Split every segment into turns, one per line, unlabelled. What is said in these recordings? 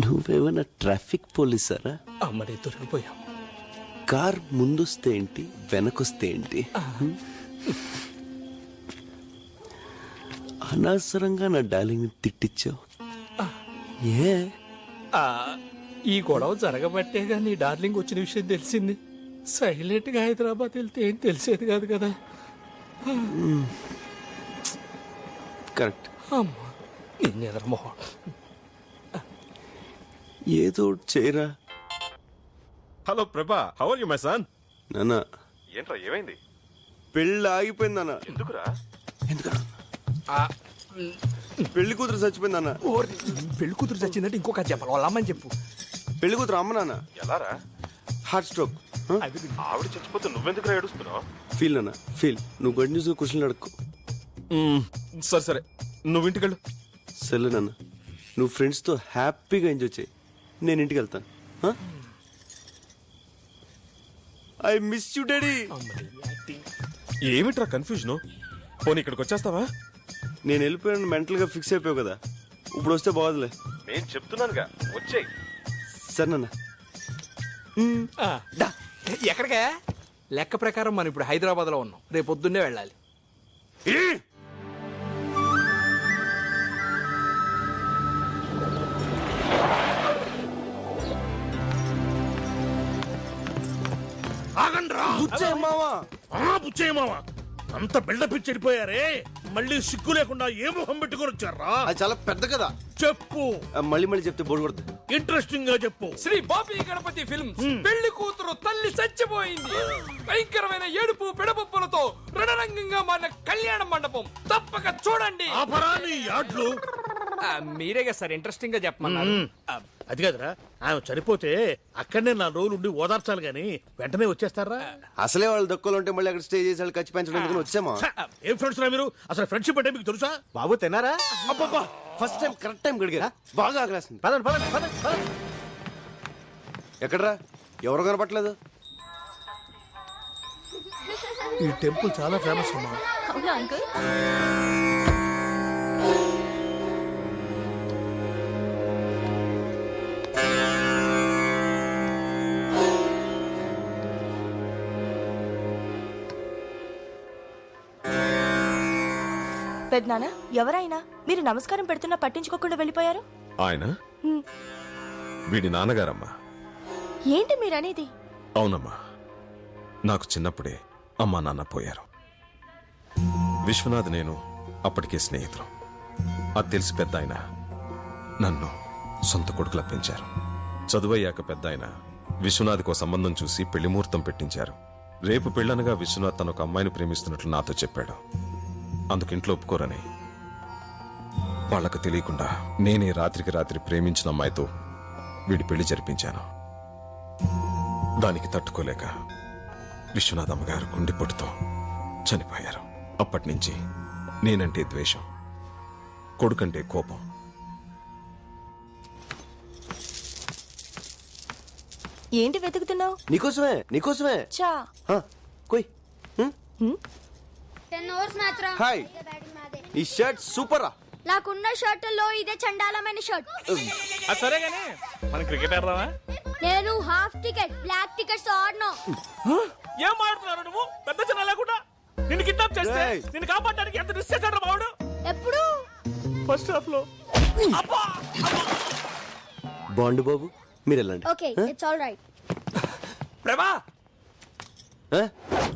నువ్వేమన్నా traffic పోలీసారా?
అమ్మడే దొరికిపోయాం.
Car ముందొస్తే ఏంటి, వెనకొస్తే ఏంటి? అనవసరంగా నా డార్లింగ్ తిట్టించావు. ఏ
ఈ గొడవ జరగబట్టేగా నీ డార్లింగ్ వచ్చిన విషయం తెలిసింది. సైలెంట్ గా హైదరాబాద్ వెళ్తే ఏం తెలిసేది కాదు కదా.
కరెక్ట్.
అమ్మా నిన్నెదరమోహం.
ఏదో చేయరా.
Hello Prabha, how are you my son?
నాన్న
ఏంట్రా ఏమైంది?
పెళ్ళి ఆగిపోయింది అన్న.
ఎందుకురా?
ఎందుకన్నా? పెళ్లి కూతురు చచ్చిపోయింది అన్న.
పెళ్లి కూతురు చచ్చిందంటే ఇంకొక చెప్పాలి. వాళ్ళ అమ్మని చెప్పు.
పెళ్లి కూతురు అమ్మ నాన్న
ఎలారా?
Heart stroke.
ఆవిడ చచ్చిపోతే నువ్వెందుకు ఏడుస్తున్నావు?
ఫీల్ అన్న ఫీల్. నువ్వు గుడ్ న్యూస్ క్వశ్చన్లు అడుక్కో.
సరే సరే, నువ్వు ఇంటికెళ్ళు.
సరే నాన్న, నువ్వు ఫ్రెండ్స్తో హ్యాపీగా ఎంజాయ్ చేయి. నేను ఇంటికి వెళ్తాను. I miss you daddy.
ఏమిట్రా కన్ఫ్యూజన్? పోనీ ఇక్కడికి వచ్చేస్తావా?
నేను వెళ్ళిపోయాను, మెంటల్ గా ఫిక్స్ అయిపోయావు కదా. ఇప్పుడు వస్తే బాగోదులే.
నేను చెప్తున్నానుగా, వచ్చేయ్.
సరే నాన్న.
ఎక్కడికే? లెక్క ప్రకారం మనం ఇప్పుడు హైదరాబాద్ లో ఉన్నాం. రేపు పొద్దున్నే వెళ్ళాలి.
బుచ్చేయమావా, అంత బిల్డప్ ఇచ్చి వెళ్ళిపోయారే. మళ్ళీ సిగ్గు లేకుండా ఏ మొహం పెట్టుకొని వచ్చారా?
అది చాలా పెద్ద కదా.
చెప్పు.
మళ్ళీ మళ్ళీ చెప్తే బోర్డు కొడుతుంది.
ఇంట్రెస్టింగ్ గా చెప్పు.
శ్రీ బాపి గణపతి ఫిల్మ్స్ పెళ్లి కూతురు తల్లి చచ్చిపోయింది. భయంకరమైన ఏడుపు పిడపప్పులతో రణరంగంగా మారిన కళ్యాణ మండపం. తప్పక చూడండి.
ఆపరాని యాడ్లు.
మీరేగా సార్ ఇంట్రెస్టింగ్ గా చెప్పమన్నారు.
అది కదరా, ఆమె చనిపోతే అక్కడనే 4 రోజులు ఉండి ఓదార్చాలి గాని వెంటనే వచ్చేస్తారా?
అసలే వాళ్ళు దక్కులు ఉంటే మళ్ళీ అక్కడ స్టే చేసి వాళ్ళు ఖర్చు పెంచడానికి వచ్చామా?
ఏం ఫ్రెండ్స్ రా మీరు? అసలు ఫ్రెండ్షిప్ అంటే మీకు తెలుసా?
బాబు తిన్నారా? అబ్బబ్బా, ఫస్ట్ టైం కరెక్ట్ టైం గడిగారా? బాగా ఆకలేస్తుంది. పదండి పదండి పదండి పదండి. ఎక్కడరా? ఎవరు కనపట్లేదు?
ఈ టెంపుల్ చాలా ఫేమస్ అమ్మా.
అవునా అంకుల్? పెద్దనాన్న, ఎవరైనా మీరు నమస్కారం పెడుతున్నా పట్టించుకోకుండా వెళ్ళిపోయారు.
ఆయన వీడి నాన్నగారమ్మా.
ఏంటి మీరనేది?
అవునమ్మా, నాకు చిన్నప్పుడే అమ్మా నాన్న పోయారు. విశ్వనాథ్ నేను అప్పటికే స్నేహితులు. అది తెలిసి పెద్ద ఆయన నన్ను సొంత కొడుకులా పెంచారు. చదువయ్యాక పెద్ద ఆయన విశ్వనాథ్కో సంబంధం చూసి పెళ్లి ముహూర్తం పెట్టించారు. రేపు పెళ్ళనగా విశ్వనాథ్ తన ఒక అమ్మాయిని ప్రేమిస్తున్నట్లు నాతో చెప్పాడు. అందుకు ఇంట్లో ఒప్పుకోరని వాళ్లకు తెలియకుండా నేనే రాత్రికి రాత్రి ప్రేమించిన అమ్మాయితో వీడి పెళ్లి జరిపించాను. దానికి తట్టుకోలేక విశ్వనాథ్ అమ్మగారు గుండెపోటుతో చనిపోయారు. అప్పటి నుంచి నేనంటే ద్వేషం, కొడుకంటే కోపం.
ఏంటి వెతుకుతున్నావు?
నీకోసమే నీకోసమే.
చా
కోయ్.
10 hours మ్యాచ్ రా.
హాయ్, ఈ షర్ట్ సూపర్ రా.
నాకున్న షర్టుల్లో ఇదే చండాలమైన షర్ట్.
సరే గానీ మనం క్రికెట్ ఆడదామా?
నేను హాఫ్ టికెట్ బ్లాక్ టికెట్స్ ఆడను.
ఏం ఆడుతున్నారు నువ్వు? పెద్ద చిన్న లేకుండా నిన్ను కిడ్నాప్ చేస్తే నిన్ను కాపాడడానికి ఎంత రిస్క్ చేశాడు బావుడు.
ఎప్పుడు?
ఫస్ట్ హాఫ్ లో.
బాండు బాబు, మీరు వెళ్ళండి.
Okay, it's all right.
ప్రభా,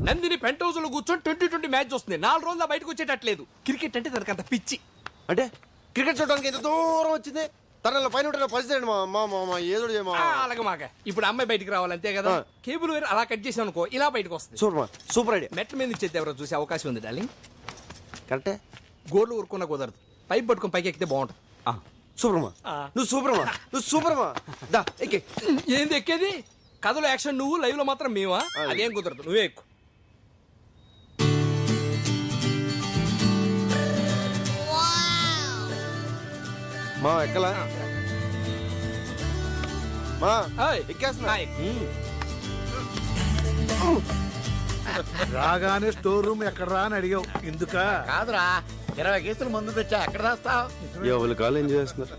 నందిని పెంట్ హౌస్ లో కూర్చొని 2020 మ్యాచ్ వస్తుంది. 4 రోజులు బయటకు వచ్చేటట్లేదు. క్రికెట్ అంటే తనకు అంత పిచ్చి.
అంటే క్రికెట్ చూడడానికి ఎంత దూరం వచ్చింది. తన పైన పరిస్థితి ఏదో
అలాగే మాక. ఇప్పుడు అమ్మాయి బయటికి రావాలి అంతే కదా. కేబుల్ వేరు అలా కట్ చేసాం అనుకో, ఇలా బయటకు వస్తుంది.
Super idea.
మెట్ల మీద ఇచ్చేది ఎవరో చూసే అవకాశం ఉంది డార్లింగ్.
కరెక్టే.
గోర్లు ఊరుకున్నా కుదరదు. పైప్ పట్టుకుని పైకి ఎక్కితే బాగుంటుంది.
సూపర్మా, నువ్వు సూపర్మా, నువ్వు సూపర్మా. దా ఎక్కే.
ఏంది ఎక్కేది? కథలో యాక్షన్ నువ్వు, లైవ్ లో మాత్రం మేమా? అదేం కుదరదు, నువ్వే ఎక్కువ.
మా ఎక్కలా మా ఎక్కేస్తున్నా.
రాగానే స్టోర్ రూమ్ ఎక్కడరా అని అడిగావు ఎందుకా?
కాదురా 20 కేసులు ముందు తెచ్చా ఎక్కడ రాస్తావు?
ఎవరి కాలు ఏం చేస్తున్నారు,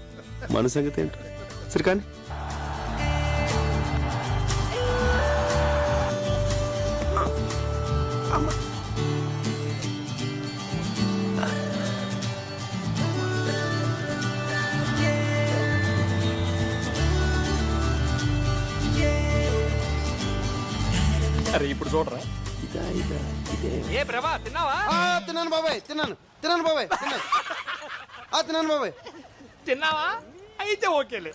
మన సంగతి ఏంటి? సరే కానీ
అరే ఇప్పుడు చూడరా. ఏ ప్రభా తిన్నావా?
తిన్నాను బాబాయ్, తిన్నాను బాబాయ్, తిన్నాను బాబాయ్.
తిన్నావా? అయితే ఓకేలే.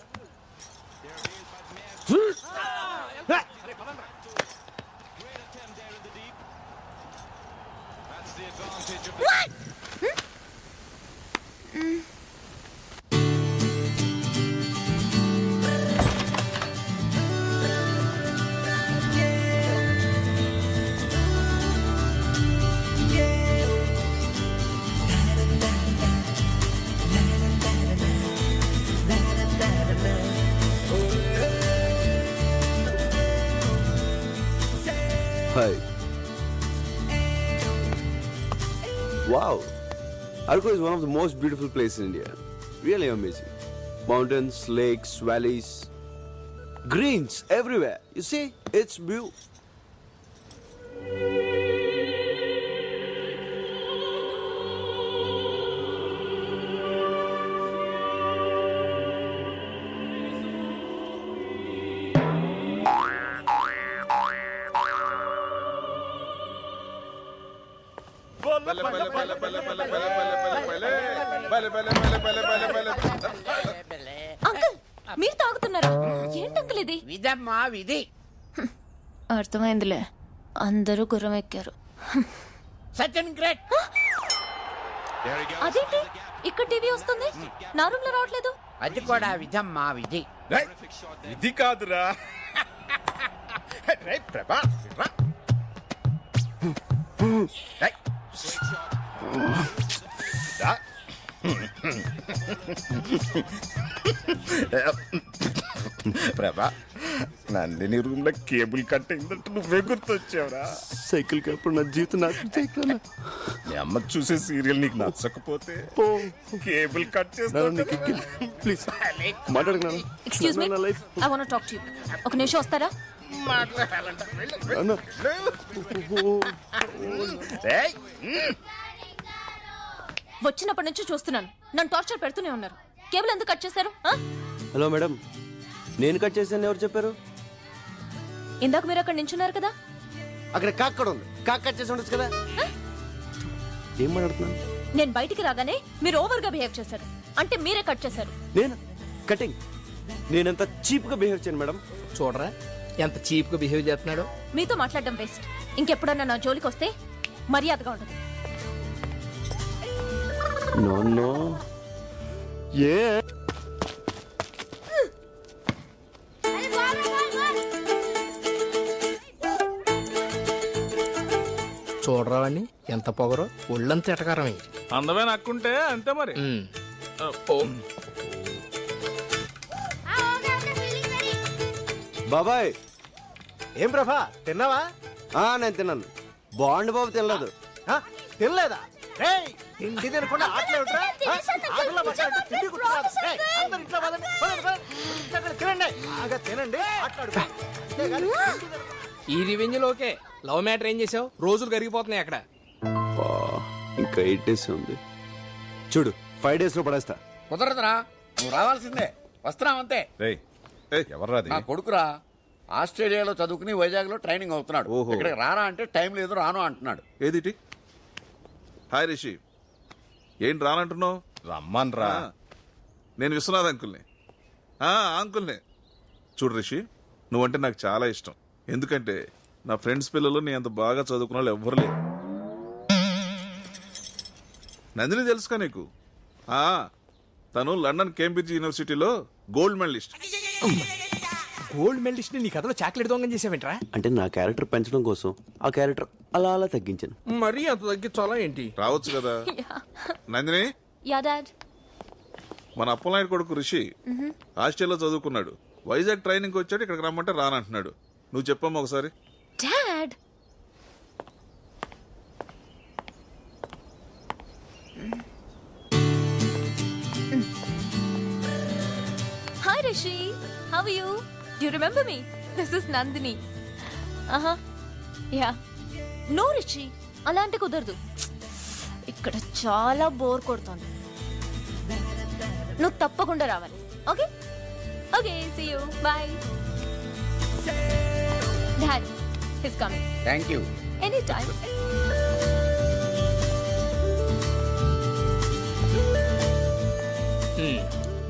Hi. Wow. Arco is one of the most beautiful places in India. Really amazing. Mountains, lakes, valleys, greens everywhere. You see, it's beautiful.
Uncle మీరు తాగుతున్నారా? ఏంటి అంకుల్ ఇది?
విధమ్మా విధి.
అర్థమైందిలే, అందరూ గుర్రం ఎక్కారు.
సచిన్ గ్రేట్.
అదేంటి ఇక్కడ టీవీ వస్తుంది, నా రూమ్ లో రావట్లేదు?
అది కూడా విధమ్మా విధి.
ఇది కాదురా. ప్రభా ప్రభా, నందిని రూమ్ లో కేబుల్ కట్ అయిందంటే నువ్వే గుర్తొచ్చావురా.
సైకిల్ కప్పుడు నా జీవితం నాకు సైకిల్.
మీ అమ్మ చూసే సీరియల్ నీకు నచ్చకపోతే కేబుల్ కట్ చేస్తాను.
ప్లీజ్ మాట్లాడుకున్నాను.
Excuse me, I want to talk to you. ఒక నిమిషం వస్తారా? వచ్చినప్పటి నుంచి చూస్తున్నాను, నన్ను టార్చర్ పెడుతూనే ఉన్నారు. కేబుల్ ఎందుకు కట్ చేశారు?
హలో మేడం, నేను కట్ చేశాను ఎవరు చెప్పారు?
ఇందాక మీరు అక్కడ నించున్నారు కదా.
అక్కడ కాక్కడ ఉంది, కాక్ కట్ చేసి ఉండొచ్చు కదా. ఏం మాట్లాడుతున్నాను?
నేను బయటికి రాగానే మీరు ఓవర్ గా బిహేవ్ చేశారు, అంటే మీరే కట్ చేశారు.
నేను కటింగ్? నేనంత చీప్ గా బిహేవ్ చేయను మేడం.
చూడరా ఎంత చీప్ గా బిహేవ్ చేస్తున్నాడు.
మీతో మాట్లాడడం వేస్ట్. ఇంకెప్పుడన్నా నా జోలికి వస్తే మర్యాదగా ఉండదు.
No no. ఏ
చూడరా వాడిని ఎంత పొగరో, ఒళ్ళంత ఎటకారమే.
అందమైన అక్కుంటే అంతే మరి.
బాబాయ్.
ఏం ప్రభా తిన్నావా?
నేను తిన్నాను. బాండ్ బాబు తినలేదు.
తినలేదా? తిండి తినకుండా ఆటలు ఏమిట్రా? ఆటల్లో పడ్డాడు, తిండి గుర్తురాదు. అందరూ ఇంట్లో పదండి, పదండి, పదండి. అక్కడ తినండి, బాగా తినండి, ఆటలాడుకోండి. అంతేగాని తిండి తినకుండా.
ఈ రివెంజ్ లోకే లవ్ మ్యాటర్ ఏం చేసావు? రోజులు కరిగిపోతున్నాయి అక్కడ.
ఇంకా 8 days ఉంది. చూడు 5 days లో పడేస్తా.
కుదరదురా, నువ్వు రావాల్సిందే. వస్తున్నావంతే.
ఎవర్రాది?
నా కొడుకురా, ఆస్ట్రేలియాలో చదువుకుని వైజాగ్ లో ట్రైనింగ్ అవుతున్నాడు.
ఓహో.
ఇక్కడికి రారా అంటే టైం లేదు, రాను అంటున్నాడు.
ఏదిటి? హాయ్ రిషి, ఏంటి రానంటున్నావు?
రమ్మన్రా.
నేను విశ్వనాథ్ అంకుల్ని. అంకుల్ని. చూడు రిషి, నువ్వంటే నాకు చాలా ఇష్టం. ఎందుకంటే నా ఫ్రెండ్స్ పిల్లలు నీ అంత బాగా చదువుకున్న వాళ్ళు ఎవ్వరు లేరు. నందిని తెలుసుకా నీకు? తను లండన్ కేంబ్రిడ్జ్ యూనివర్సిటీలో గోల్డ్ మెడలిస్ట్.
గోల్డ్ మెడలిస్ట్ నీ కథలో చాక్లెట్ దొంగం చేసావేంట్రా?
అంటే నా క్యారెక్టర్ పెంచడం కోసం ఆ క్యారెక్టర్ అలా అలా తగ్గించాను.
మరీ అంత తగ్గించాలా ఏంటి?
రావచ్చు కదా. Nandini,
yeah dad.
మన అప్పలనాయుడు కొడుకు రిషి ఆస్ట్రేలియాలో చదువుకున్నాడు. వైజాగ్ ట్రైనింగ్ వచ్చాడు, ఇక్కడికి రమ్మంటే రానంటున్నాడు. నువ్వు చెప్పమ్మా ఒకసారి.
Dad Rishi. How are you? Do you remember me? This is Nandini. Yeah. No, Rishi. అలాంటి కుదరదు. ఇక్కడ చాలా బోర్ కొడుతోంది. నువ్వు తప్పకుండా రావాలి. Okay? Okay, see you. Bye. Dad, he's coming.
Thank you.
Anytime.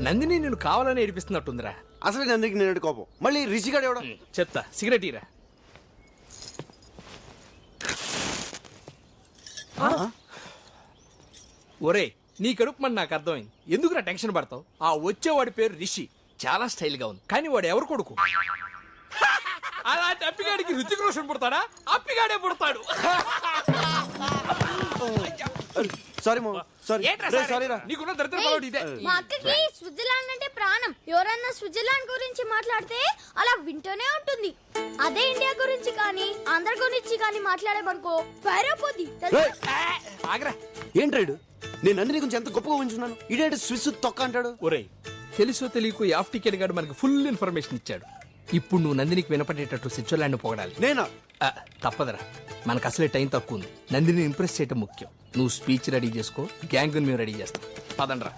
Nandini నేను కావాలని ఏడిపిస్తున్నట్టుందిరా.
అసలు నందికి నేను కోపం, మళ్ళీ రిషిగాడు ఎవడం.
చెప్తా, సిగరెట్ ఇరా. ఒరే, నీ కడుపు మన నాకు అర్థమైంది. ఎందుకురా టెన్షన్ పడతావు? ఆ వచ్చేవాడి పేరు రిషి, చాలా స్టైల్ గా ఉంది. కానీ వాడు ఎవరు కొడుకు? అలాంటి అప్పిగాడికి రుచిక రోషన్ పుడతాడా? అప్పిగాడే పుడతాడు.
సారీ మో, సారీ.
ఏంట్రా
రే,
సారీ?
సారీ రా.
నీకున్న దరిద్ర పడవటి ఇదే.
మా అక్కకి స్విట్జర్లాండ్ అంటే ప్రాణం. ఎవరన్నా స్విట్జర్లాండ్ గురించి మాట్లాడితే అలా వింటూనే ఉంటుంది. అదే ఇండియా గురించి కానీ ఆంధ్ర గురించి కానీ మాట్లాడేమనుకో ఫైర్ అయిపోద్ది. తెలుసా?
రేయ్,
ఆగరా.
ఏంట్రాడు? నేను నందిని గురించి ఎంత గొప్పగా ఉంచున్నాను, ఇదేంటి స్విస్ తొక్క అంటాడు.
ఒరే, తెలుసో తెలియకు ఈ ఆఫ్ టికెట్ గాడు మనకి ఫుల్ ఇన్ఫర్మేషన్ ఇచ్చాడు. ఇప్పుడు నువ్వు నందినికి వినపడేటట్టు స్విట్జర్లాండ్ పొగడాలి.
నేనా?
తప్పదురా, మనకు అసలే టైం తక్కువ ఉంది. నందిని ఇంప్రెస్ చేయటం ముఖ్యం. నువ్వు స్పీచ్ రెడీ చేసుకో, గ్యాంగ్ మేము రెడీ చేస్తాం. పదండ్రా.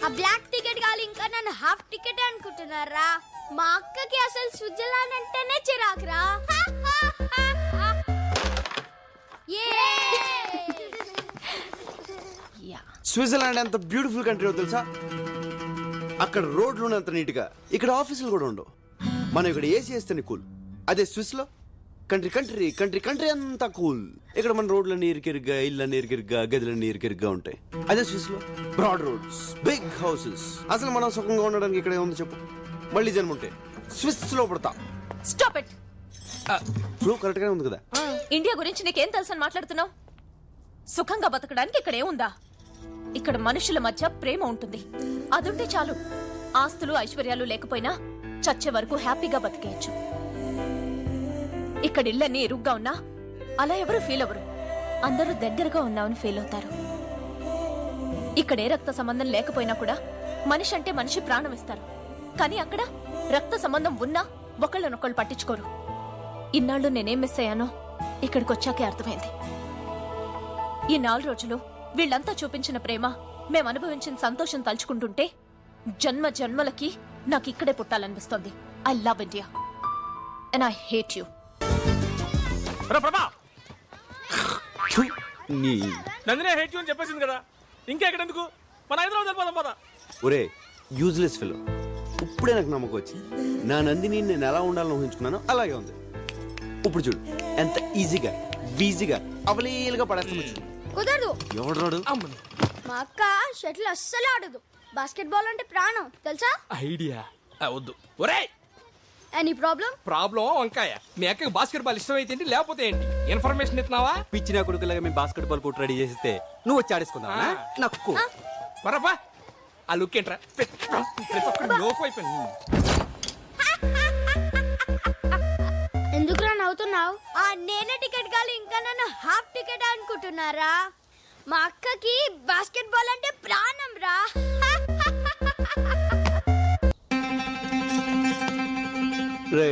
ఆ బ్లాక్ టికెట్ కాదు, ఇంకా నన్ను హాఫ్ టికెట్ అనుకుంటున్నారా? మా అక్కకి అసలు స్విట్జర్లాండ్ అంటేనే చిరాకురా.
స్విట్జర్లాండ్ ఎంత బ్యూటిఫుల్ కంట్రీ తెలుసా? అక్కడ రోడ్లు అంత నీట్ గా, ఇక్కడ ఆఫీసులు కూడా ఉండవు. మనం ఇక్కడ ఏసీ వేస్తేనే కూల్. అదే స్విస్ లో కంట్రీ కంట్రీ కంట్రీ కంట్రీ అంతా కూల్. ఇక్కడ మన రోడ్లన్నీ ఇరికిరిగ్గా, ఇళ్ళన్నీ ఇరికిరిగ్గా, గదులన్నీ ఇరికిరిగ్గా ఉంటాయి. అదే స్విస్ లో బ్రాడ్ రోడ్స్, బిగ్ హౌసెస్. అసలు మనం సుఖంగా ఉండడానికి ఇక్కడ ఏముంది చెప్పు? మళ్ళీ జన్మ ఉంటే స్విస్ లో పడతా.
Stop it.
ఫ్లో కరెక్ట్ గానే ఉంది కదా?
ఇండియా గురించి నీకేం తెలుసని మాట్లాడుతున్నావు? సుఖంగా బతకడానికి ఇక్కడ ఏముందా? ఇక్కడ మనుషుల మధ్య ప్రేమ ఉంటుంది. అదుంటే చాలు. ఆస్తులు ఐశ్వర్యాలు లేకపోయినా చచ్చే వరకు హ్యాపీగా బతికేయచ్చు. ఇక్కడ ఇళ్ళన్నీ ఇరుగ్గా ఉన్నా అలా ఎవరు ఫీల్ అవ్వరు. అందరూ దగ్గరగా ఉన్నామని ఫీల్ అవుతారు. ఇక్కడ ఏ రక్త సంబంధం లేకపోయినా కూడా మనిషి అంటే మనిషి ప్రాణం ఇస్తారు. కానీ అక్కడ రక్త సంబంధం ఉన్నా ఒకళ్ళనొకళ్ళు పట్టించుకోరు. ఇన్నాళ్ళు నేనేం మిస్ అయ్యానో ఇక్కడికి వచ్చాకే అర్థమైంది. ఈ 4 రోజులు వీళ్ళంతా చూపించిన ప్రేమ, మేం అనుభవించిన సంతోషం తలుచుకుంటుంటే జన్మ జన్మలకి నాకు ఇక్కడే పుట్టాలనిపిస్తోంది. I love India and I hate you.
నందినే హేట్ యూ అని చెప్పేసింది కదా, ఇంకా ఎక్కడెందుకు? మన హైదరాబాద్ వెళ్ళిపోదాం పద.
ఒరే యూజ్లెస్ ఫెలో, ఇప్పుడే నాకు నమ్మకం వచ్చింది. నా నందిని నేను ఎలా ఉండాలని ఊహించుకున్నానో అలాగే ఉంది. ఇప్పుడు చూడు ఎంత ఈజీగా వీజీగా అవలీలుగా పడేస్తాను.
కుదరదు.
ఎవడు రాడు?
మా అక్క షటిల్ అస్సలు ఆడదు. బాస్కెట్ బాల్ అంటే ప్రాణం తెలుసా?
ఐడియా వద్దు. ఒరే,
ఎనీ ప్రాబ్లం?
ప్రాబ్లం వంకాయ. మీ అక్కకి బాస్కెట్ బాల్ ఇష్టమైతే ఏంటి, లేకపోతే ఏంటి? ఇన్ఫర్మేషన్ ఇస్తున్నావా?
పిచ్చిన కొడుకులాగా మేము బాస్కెట్ బాల్ కోర్టు రెడీ చేస్తే నువ్వు వచ్చి ఆడేసుకుందావా? నక్కు
పరపా. ఆ లుక్ ఏంట్రా? ప్రతి ఒక్కరు లోకు అయిపోయింది.
ఎందుకురా నవ్వుతున్నావు? ఆ నేనే టికెట్ కాదు, ఇంకా నన్ను హాఫ్ టికెట్ అనుకుంటున్నారా? మా అక్కకి బాస్కెట్ బాల్ అంటే ప్రాణం రా.
రే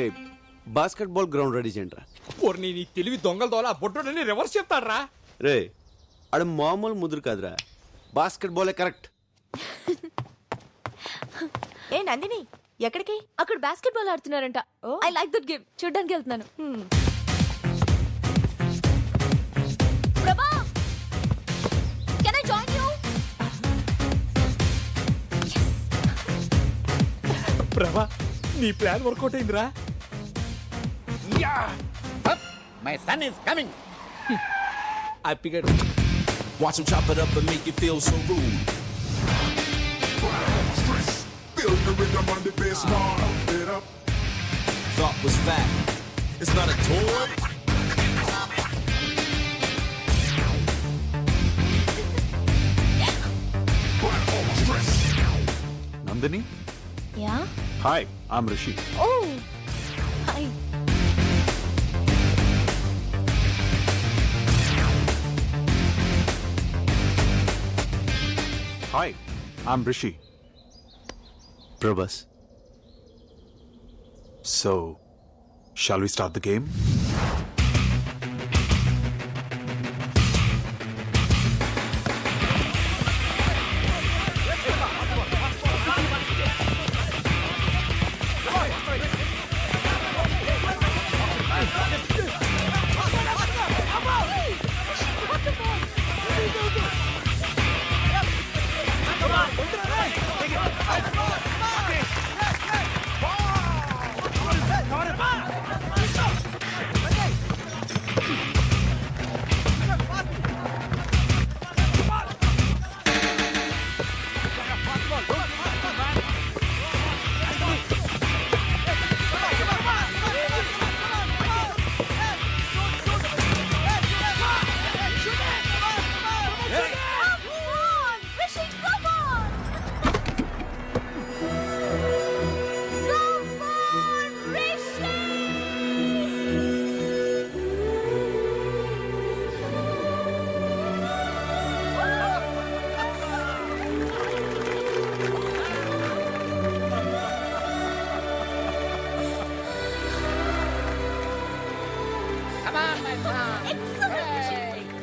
బాస్కెట్ బాల్ గ్రౌండ్ రెడీ చేయండి రా.
ఓర్ని నీ తెలివి దొంగల దోల బొట్టుని రివర్స్ చెప్తాడ్రా.
రే ఆడ మామూలు ముదురు కాదురా, బాస్కెట్ బాలే కరెక్ట్.
ఏ నందిని, ఎక్కడికి? అక్కడ బాస్కెట్ బాల్ ఆడుతున్నారంట. I like that game. చూడ్డానికి వెళ్తున్నాను. Prabha, can I join you?
Prabha, నీ ప్లాన్ వర్కౌట్ అయిందిరా.
My son is coming.
హ్యాపీగా
Watch him chop it up and make you feel so rude. Feel the rhythm on the bass, pump it up. Thought was fat. It's not a toy.
Nandini,
yeah.
Hi, I'm Rishi.
Oh hi.
Hi, I'm Rishi.
Prabhas.
So, shall we start the game?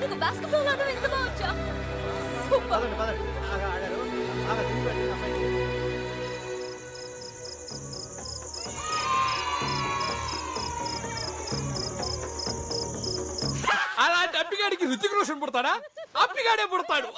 నీకు basketball ఆడడం ఎంత బాగుంచా super.
పదండి పదండి ఆగారు తిరిగి అమ్మాయి.
అలాంటి అప్పిగాడికి రుచిక రోషన్ పుడతాడా? అప్పిగాడే పుడతాడు.